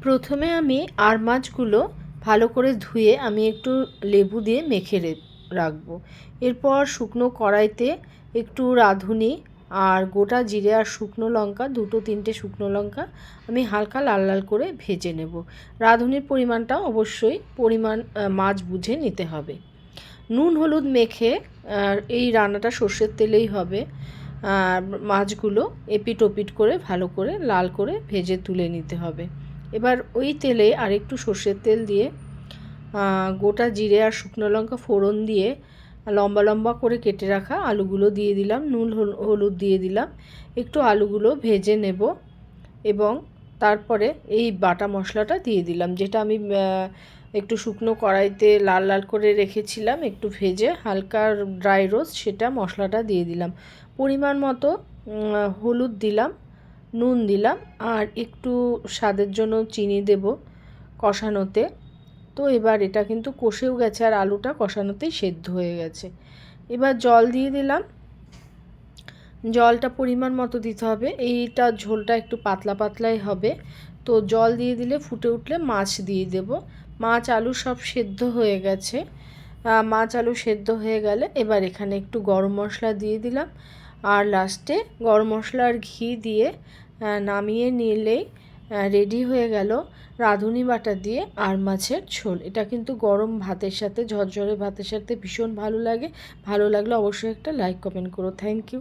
প্রথমে আমি আর মাছগুলো ভালো করে ধুয়ে আমি একটু লেবু দিয়ে মেখে রাখবো। এরপর শুকনো কড়াইতে একটু রাঁধুনি আর গোটা জিরে আর শুকনো লঙ্কা, 2-3টে শুকনো লঙ্কা আমি হালকা লাল লাল করে ভেজে নেব। রাঁধুনির পরিমাণটা অবশ্যই মাছ বুঝে নিতে হবে। নুন হলুদ মেখে এই রান্নাটা সর্ষের তেলেই হবে। মাছগুলো এপিট ওপিট করে ভালো করে লাল করে ভেজে তুলে নিতে হবে। এবার ওই তেলে আরেকটু সর্ষের তেল দিয়ে গোটা জিরে আর শুকনো লঙ্কা ফোড়ন দিয়ে লম্বা লম্বা করে কেটে রাখা আলুগুলো দিয়ে দিলাম, নুন হলুদ দিয়ে দিলাম, একটু আলুগুলো ভেজে নেব এবং তারপরে এই বাটা মশলাটা দিয়ে দিলাম, যেটা আমি একটু শুকনো কড়াইতে লাল লাল করে রেখেছিলাম একটু ভেজে, হালকা ড্রাই রোস্ট, সেটা মশলাটা দিয়ে দিলাম। পরিমাণ মতো হলুদ দিলাম, নুন দিলাম আর একটু স্বাদের জন্য চিনি দেব কষানোতে। তো এবার এটা কিন্তু কষেও গেছে আর আলুটা কষানোতেই সেদ্ধ হয়ে গেছে। এবার জল দিয়ে দিলাম, জলটা পরিমাণ মতো দিতে হবে, এইটা ঝোলটা একটু পাতলা পাতলাই হবে। তো জল দিয়ে দিলে ফুটে উঠলে মাছ দিয়ে দেব। মাছ আলু সব সেদ্ধ হয়ে গেছে। মাছ আলু সেদ্ধ হয়ে গেলে এবার এখানে একটু গরম মশলা দিয়ে দিলাম আর লাস্টে গরম মশলা আর ঘি দিয়ে নামিয়ে নিলেই রেডি হয়ে গেল রাঁধুনি বাটা দিয়ে আর মাছের ঝোল। এটা কিন্তু গরম ভাতের সাথে, ঝরঝরে ভাতের সাথে ভীষণ ভালো লাগে। ভালো লাগলে অবশ্যই একটা লাইক কমেন্ট করো। Thank you.